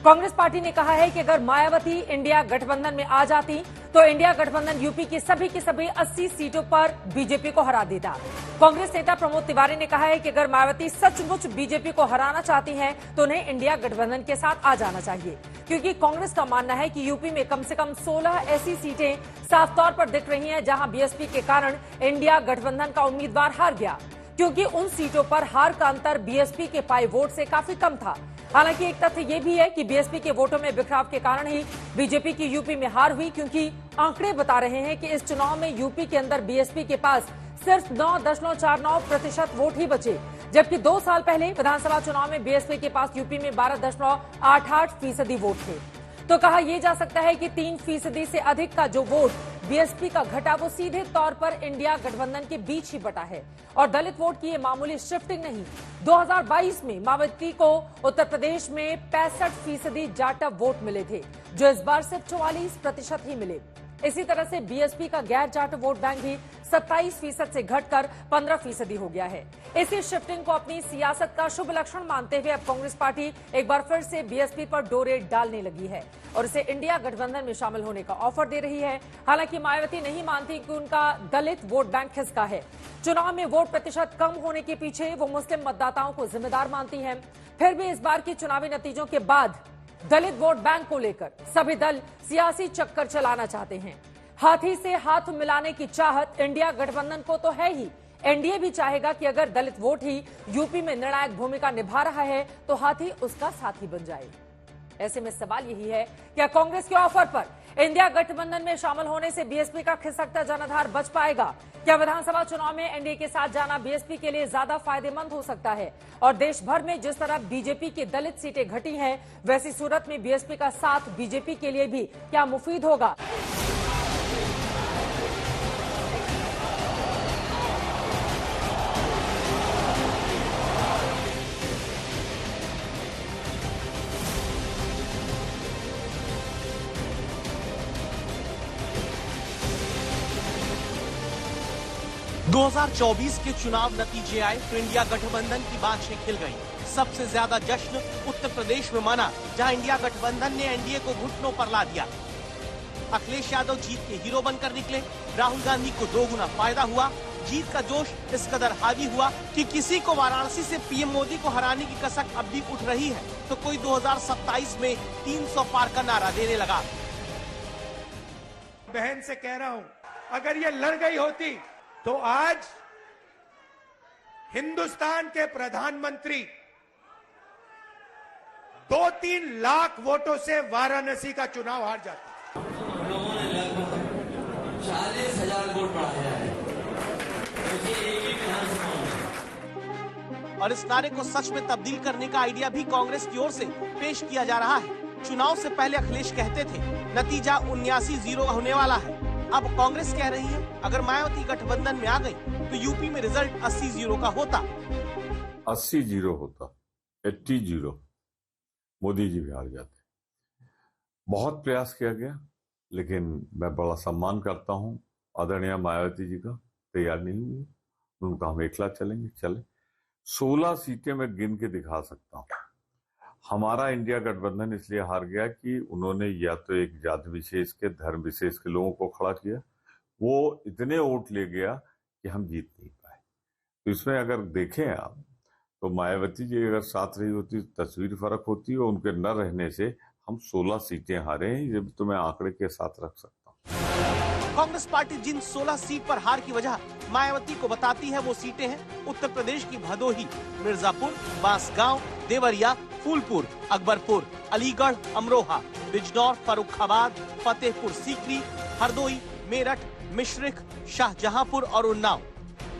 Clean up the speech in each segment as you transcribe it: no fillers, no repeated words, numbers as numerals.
Congress party ने कहा है कि अगर मायावती इंडिया गठबंधन में आ जाती तो इंडिया गठबंधन यूपी की सभी 80 सीटों पर बीजेपी को हरा देता। कांग्रेस नेता प्रमोद तिवारी ने कहा है कि अगर मायावती सचमुच बीजेपी को हराना चाहती हैं तो उन्हें इंडिया गठबंधन के साथ आ जाना चाहिए, क्योंकि कांग्रेस का मानना है कि यूपी में कम से कम 16 ऐसी सीटें साफ तौर पर दिख रही हैं जहां बीएसपी के कारण इंडिया गठबंधन का उम्मीदवार हार गया, क्योंकि उन सीटों पर हार का अंतर बीएसपी के पाए वोट से काफी कम था। हालांकि एक तथ्य यह भी है कि बीएसपी के वोटों में बिखराव के कारण ही बीजेपी की यूपी में हार हुई, क्योंकि आंकड़े बता रहे हैं कि इस चुनाव में यूपी के अंदर बीएसपी के पास सिर्फ 9.49% वोट ही बचे, जबकि 2 साल पहले विधानसभा चुनाव में बीएसपी के पास यूपी में 12.88% वोट थे। तो कहा यह जा सकता है कि 3% से अधिक का जो वोट बीएसपी का घटा वो सीधे तौर पर इंडिया गठबंधन के बीच ही बटा है और दलित वोट की ये मामूली शिफ्टिंग नहीं। 2022 में मायावती को उत्तर प्रदेश में 65% जाटव वोट मिले थे, जो इस बार सिर्फ 44% ही मिले। इसी तरह से बीएसपी का गैर जाट वोट बैंक भी 27% से घटकर 15% हो गया है। इसी शिफ्टिंग को अपनी सियासत का शुभ लक्षण मानते हुए अब कांग्रेस पार्टी एक बार फिर से बीएसपी पर डोरे डालने लगी है और इसे इंडिया गठबंधन में शामिल होने का ऑफर दे रही है। हालांकि मायावती नहीं मानती कि उनका दलित वोट बैंक खिसका है। चुनाव में वोट प्रतिशत कम होने के पीछे वो मुस्लिम मतदाताओं को जिम्मेदार मानती है। फिर भी इस बार के चुनावी नतीजों के बाद दलित वोट बैंक को लेकर सभी दल सियासी चक्कर चलाना चाहते हैं। हाथी से हाथ मिलाने की चाहत इंडिया गठबंधन को तो है ही। एनडीए भी चाहेगा कि अगर दलित वोट ही यूपी में निर्णायक भूमिका निभा रहा है तो हाथी उसका साथी बन जाए। ऐसे में सवाल यही है, क्या कांग्रेस के ऑफर पर इंडिया गठबंधन में शामिल होने से बीएसपी का खिसकता जनाधार बच पाएगा? क्या विधानसभा चुनाव में एनडीए के साथ जाना बीएसपी के लिए ज्यादा फायदेमंद हो सकता है? और देश भर में जिस तरह बीजेपी की दलित सीटें घटी हैं, वैसी सूरत में बीएसपी का साथ बीजेपी के लिए भी क्या मुफीद होगा? – 2024 के चुनाव नतीजे आए तो इंडिया गठबंधन की बातें खिल गई। सबसे ज्यादा जश्न उत्तर प्रदेश में मना, जहां इंडिया गठबंधन ने एनडीए को घुटनों पर ला दिया। अखिलेश यादव जीत के हीरो बनकर निकले। राहुल गांधी को 2 गुना फायदा हुआ। जीत का जोश इस कदर हावी हुआ कि किसी को वाराणसी से पीएम मोदी को हराने की कसक अब भी उठ रही है तो कोई 2027 में 300 पार का नारा देने लगा। बहन से कह रहा हूं, अगर ये लड़ गई होती तो आज हिंदुस्तान के प्रधानमंत्री 2-3 लाख वोटों से वाराणसी का चुनाव हार जाते। लोगों ने लगभग 40,000 वोट बढ़ाया है और इस नारे को सच में तब्दील करने का आइडिया भी कांग्रेस की ओर से पेश किया जा रहा है। चुनाव से पहले अखिलेश कहते थे नतीजा 79-0 होने वाला है। अब कांग्रेस कह रही है अगर मायावती गठबंधन में आ गई तो यूपी में रिजल्ट 80-0 का होता। 80-0 होता, 80-0 मोदी जी भी हार जाते। बहुत प्रयास किया गया, लेकिन मैं बड़ा सम्मान करता हूं आदरणीय मायावती जी का, तैयार नहीं हुई। उनका हम एकला चलेंगे, चले। 16 सीटें मैं गिन के दिखा सकता हूं। हमारा इंडिया गठबंधन इसलिए हार गया कि उन्होंने या तो एक जाति विशेष के, धर्म विशेष के लोगों को खड़ा किया, वो इतने वोट ले गया कि हम जीत नहीं पाए। तो इसमें अगर देखें आप तो मायावती जी अगर साथ रही होती तो तस्वीर फर्क होती और उनके न रहने से हम 16 सीटें हारे हैं। ये तो मैं आंकड़े के साथ रख सकता हूँ। कांग्रेस पार्टी जिन 16 सीट पर हार की वजह मायावती को बताती है वो सीटें हैं उत्तर प्रदेश की भदोही, मिर्जापुर, बांसगांव, देवरिया, फूलपुर, अकबरपुर, अलीगढ़, अमरोहा, बिजनौर, फर्रुखाबाद, फतेहपुर सीकरी, हरदोई, मेरठ, मिश्रिख, शाहजहांपुर और उन्नाव।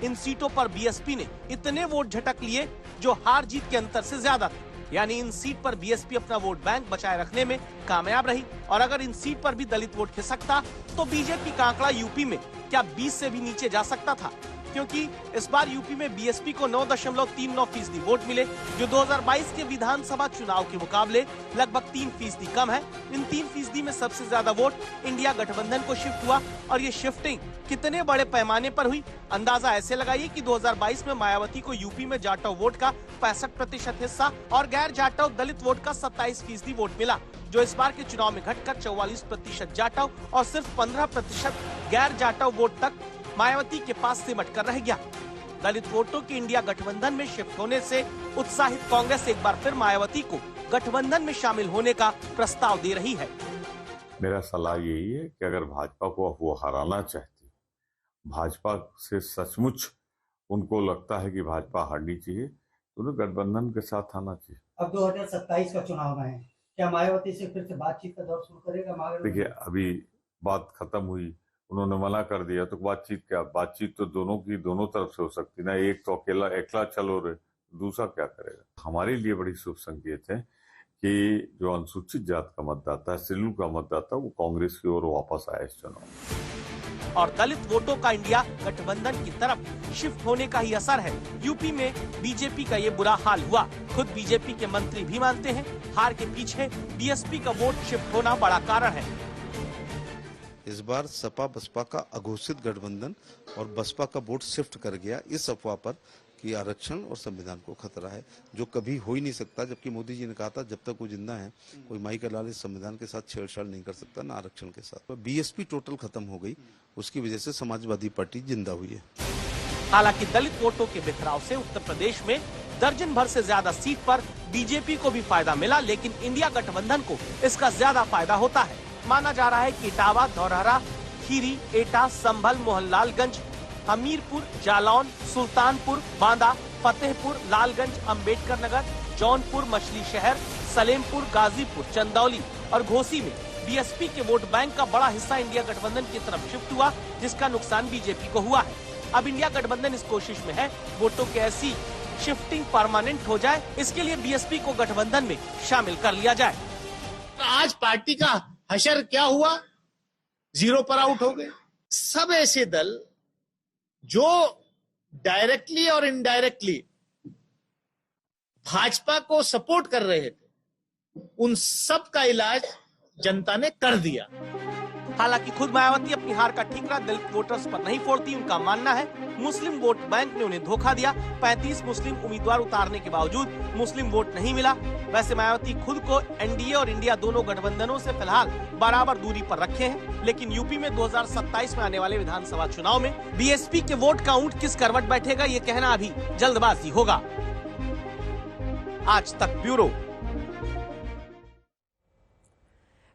इन सीटों पर बीएसपी ने इतने वोट झटक लिए जो हार जीत के अंतर से ज्यादा थे। यानी इन सीट पर बीएसपी अपना वोट बैंक बचाए रखने में कामयाब रही। और अगर इन सीट पर भी दलित वोट खिसकता तो बीजेपी का आंकड़ा यूपी में क्या 20 से भी नीचे जा सकता था, क्योंकि इस बार यूपी में बीएसपी को 9.39% वोट मिले, जो 2022 के विधानसभा चुनाव के मुकाबले लगभग 3% कम है। इन 3% में सबसे ज्यादा वोट इंडिया गठबंधन को शिफ्ट हुआ। और ये शिफ्टिंग कितने बड़े पैमाने पर हुई, अंदाजा ऐसे लगाइए कि 2022 में मायावती को यूपी में जाटव वोट का 65% हिस्सा और गैर जाटव दलित वोट का 27% वोट मिला, जो इस बार के चुनाव में घटकर 44% जाटव और सिर्फ 15% गैर जाटव वोट तक मायावती के पास सिमट कर रह गया। दलित वोटों के इंडिया गठबंधन में शिफ्ट होने से उत्साहित कांग्रेस एक बार फिर मायावती को गठबंधन में शामिल होने का प्रस्ताव दे रही है। मेरा सलाह यही है कि अगर भाजपा को वो हराना चाहती है, भाजपा से सचमुच उनको लगता है कि भाजपा हारनी चाहिए, तो उन्हें गठबंधन के साथ आना चाहिए। अब 2027 का चुनाव है, क्या मायावती से फिर से बातचीत का दौर शुरू करेगा? देखिए, अभी बात खत्म हुई, उन्होंने मना कर दिया, तो बातचीत क्या? बातचीत तो दोनों तरफ से हो सकती ना। एक तो अकेला चलो रहे, दूसरा क्या करेगा? हमारे लिए बड़ी शुभ संकेत है कि जो अनुसूचित जात का मतदाता है, शेड्यूल का मतदाता, वो कांग्रेस की ओर वापस आया इस चुनाव। और दलित वोटों का इंडिया गठबंधन की तरफ शिफ्ट होने का ही असर है। यूपी में बीजेपी का ये बुरा हाल हुआ। खुद बीजेपी के मंत्री भी मानते हैं, हार के पीछे बीएसपी का वोट शिफ्ट होना बड़ा कारण है। इस बार सपा बसपा का अघोषित गठबंधन और बसपा का वोट शिफ्ट कर गया इस अफवाह पर कि आरक्षण और संविधान को खतरा है, जो कभी हो ही नहीं सकता। जबकि मोदी जी ने कहा था जब तक वो जिंदा है, कोई माई का लाल इस संविधान के साथ छेड़छाड़ नहीं कर सकता, ना आरक्षण के साथ। बीएसपी टोटल खत्म हो गई, उसकी वजह से समाजवादी पार्टी जिंदा हुई है। हालांकि दलित वोटों के बिखराव से उत्तर प्रदेश में दर्जन भर से ज्यादा सीट पर बीजेपी को भी फायदा मिला, लेकिन इंडिया गठबंधन को इसका ज्यादा फायदा होता है। माना जा रहा है कि इटावा, धौरहरा, खीरी, एटा, संभल, मोहनलालगंज, हमीरपुर, जालौन, सुल्तानपुर, बांदा, फतेहपुर, लालगंज, अंबेडकर नगर, जौनपुर, मछली शहर, सलेमपुर, गाजीपुर, चंदौली और घोसी में बीएसपी के वोट बैंक का बड़ा हिस्सा इंडिया गठबंधन की तरफ शिफ्ट हुआ, जिसका नुकसान बीजेपी को हुआ है। अब इंडिया गठबंधन इस कोशिश में है वोटों की ऐसी शिफ्टिंग परमानेंट हो जाए, इसके लिए बीएसपी को गठबंधन में शामिल कर लिया जाए। आज पार्टी का हशर क्या हुआ? 0 पर आउट हो गए। सब ऐसे दल जो डायरेक्टली और इनडायरेक्टली भाजपा को सपोर्ट कर रहे थे, उन सब का इलाज जनता ने कर दिया। हालांकि खुद मायावती अपनी हार का ठीकरा दलित वोटर्स पर नहीं फोड़ती। उनका मानना है मुस्लिम वोट बैंक ने उन्हें धोखा दिया। 35 मुस्लिम उम्मीदवार उतारने के बावजूद मुस्लिम वोट नहीं मिला। वैसे मायावती खुद को एनडीए और इंडिया दोनों गठबंधनों से फिलहाल बराबर दूरी पर रखे हैं, लेकिन यूपी में 2027 में आने वाले विधानसभा चुनाव में बीएसपी के वोट का ऊंट किस करवट बैठेगा, ये कहना अभी जल्दबाजी होगा। आज तक ब्यूरो।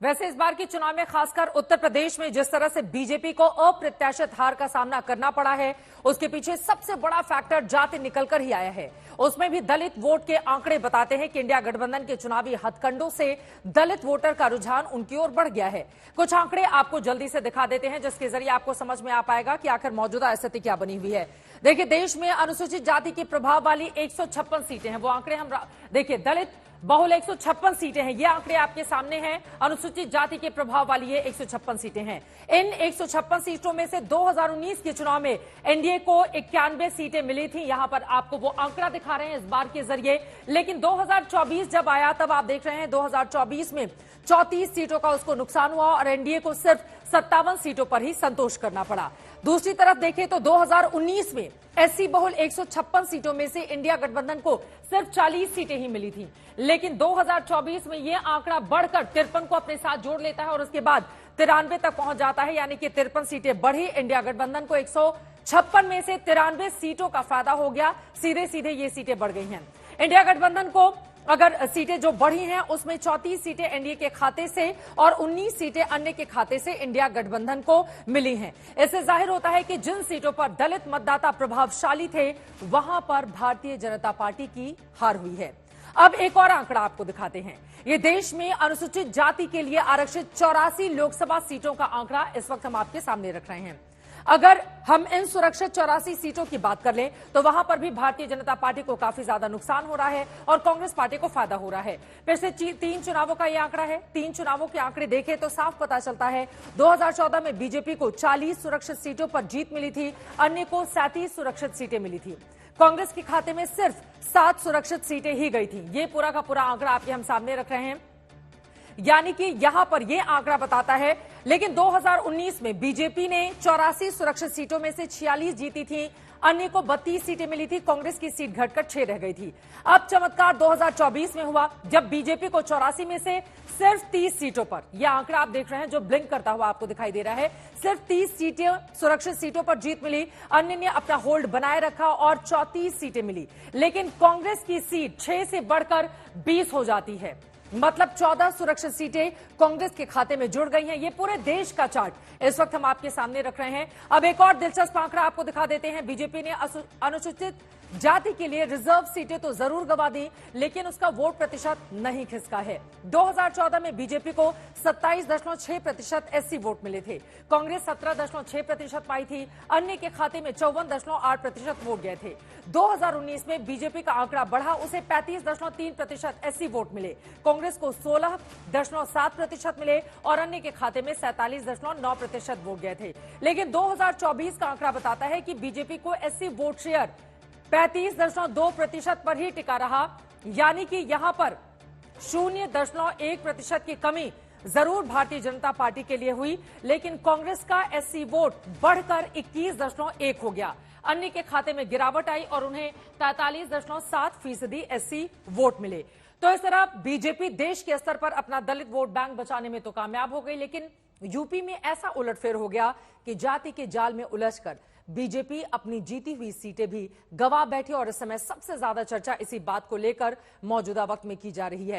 वैसे इस बार के चुनाव में खासकर उत्तर प्रदेश में जिस तरह से बीजेपी को अप्रत्याशित हार का सामना करना पड़ा है, उसके पीछे सबसे बड़ा फैक्टर जाति निकलकर ही आया है। उसमें भी दलित वोट के आंकड़े बताते हैं कि इंडिया गठबंधन के चुनावी हथकंडों से दलित वोटर का रुझान उनकी ओर बढ़ गया है। कुछ आंकड़े आपको जल्दी से दिखा देते हैं, जिसके जरिए आपको समझ में आ पाएगा कि आखिर मौजूदा स्थिति क्या बनी हुई है। देखिए, देश में अनुसूचित जाति के प्रभाव वाली 156 सीटें हैं। वो आंकड़े हम देखिए, दलित बहुल 156 सीटें हैं। ये आंकड़े आपके सामने हैं। अनुसूचित जाति के प्रभाव वाली ये 156 सीटें हैं। इन 156 सीटों में से 2019 के चुनाव में एनडीए को 91 सीटें मिली थी। यहां पर आपको वो आंकड़ा दिखा रहे हैं इस बार के जरिए। लेकिन 2024 जब आया, तब आप देख रहे हैं 2024 में 34 सीटों का उसको नुकसान हुआ और एनडीए को सिर्फ 57 सीटों पर ही संतोष करना पड़ा। दूसरी तरफ देखें तो 2019 में एससी बहुल 156 सीटों में से इंडिया गठबंधन को सिर्फ 40 सीटें ही मिली थी। लेकिन 2024 में यह आंकड़ा बढ़कर 53 को अपने साथ जोड़ लेता है और उसके बाद 93 तक पहुंच जाता है, यानी कि 53 सीटें बढ़ी। इंडिया गठबंधन को 156 में से 93 सीटों का फायदा हो गया। सीधे सीधे ये सीटें बढ़ गई हैं। इंडिया गठबंधन को अगर सीटें जो बढ़ी हैं, उसमें 34 सीटें एनडीए के खाते से और 19 सीटें अन्य के खाते से इंडिया गठबंधन को मिली हैं। इससे जाहिर होता है कि जिन सीटों पर दलित मतदाता प्रभावशाली थे, वहां पर भारतीय जनता पार्टी की हार हुई है। अब एक और आंकड़ा आपको दिखाते हैं। ये देश में अनुसूचित जाति के लिए आरक्षित 84 लोकसभा सीटों का आंकड़ा इस वक्त हम आपके सामने रख रहे हैं। अगर हम इन सुरक्षित 84 सीटों की बात कर लें, तो वहां पर भी भारतीय जनता पार्टी को काफी ज्यादा नुकसान हो रहा है और कांग्रेस पार्टी को फायदा हो रहा है। पिछले 3 चुनावों का यह आंकड़ा है। 3 चुनावों के आंकड़े देखें तो साफ पता चलता है। 2014 में बीजेपी को 40 सुरक्षित सीटों पर जीत मिली थी, अन्य को 37 सुरक्षित सीटें मिली थी। कांग्रेस के खाते में सिर्फ 7 सुरक्षित सीटें ही गई थी। ये पूरा का पूरा आंकड़ा आपके हम सामने रख रहे हैं, यानी कि यहां पर यह आंकड़ा बताता है। लेकिन 2019 में बीजेपी ने 84 सुरक्षित सीटों में से 46 जीती थी, अन्य को 32 सीटें मिली थी। कांग्रेस की सीट घटकर 6 रह गई थी। अब चमत्कार 2024 में हुआ, जब बीजेपी को 84 में से सिर्फ 30 सीटों पर, यह आंकड़ा आप देख रहे हैं जो ब्लिंक करता हुआ आपको दिखाई दे रहा है, सिर्फ 30 सीटें सुरक्षित सीटों पर जीत मिली। अन्य ने अपना होल्ड बनाए रखा और 34 सीटें मिली। लेकिन कांग्रेस की सीट 6 से बढ़कर 20 हो जाती है, मतलब 14 सुरक्षित सीटें कांग्रेस के खाते में जुड़ गई हैं। ये पूरे देश का चार्ट इस वक्त हम आपके सामने रख रहे हैं। अब एक और दिलचस्प आंकड़ा आपको दिखा देते हैं। बीजेपी ने अनुसूचित जाति के लिए रिजर्व सीटें तो जरूर गंवा दी, लेकिन उसका वोट प्रतिशत नहीं खिसका है। 2014 में बीजेपी को 27.6% एससी वोट मिले थे। कांग्रेस 17.6% पाई थी। अन्य के खाते में 54.8% वोट गए थे। 2019 में बीजेपी का आंकड़ा बढ़ा, उसे 35.3% एससी वोट मिले। कांग्रेस को 16.7% मिले और अन्य के खाते में 47.9% वोट गए थे। लेकिन 2024 का आंकड़ा बताता है कि बीजेपी को एससी वोट शेयर 35.2% पर ही टिका रहा, यानी कि यहां पर 0.1% की कमी जरूर भारतीय जनता पार्टी के लिए हुई, लेकिन कांग्रेस का एससी वोट बढ़कर 21.1 हो गया। अन्य के खाते में गिरावट आई और उन्हें 43.7% एससी वोट मिले। तो इस तरह बीजेपी देश के स्तर पर अपना दलित वोट बैंक बचाने में तो कामयाब हो गई, लेकिन यूपी में ऐसा उलटफेर हो गया कि जाति के जाल में उलझकर बीजेपी अपनी जीती हुई सीटें भी गंवा बैठी। और इस समय सबसे ज्यादा चर्चा इसी बात को लेकर मौजूदा वक्त में की जा रही है।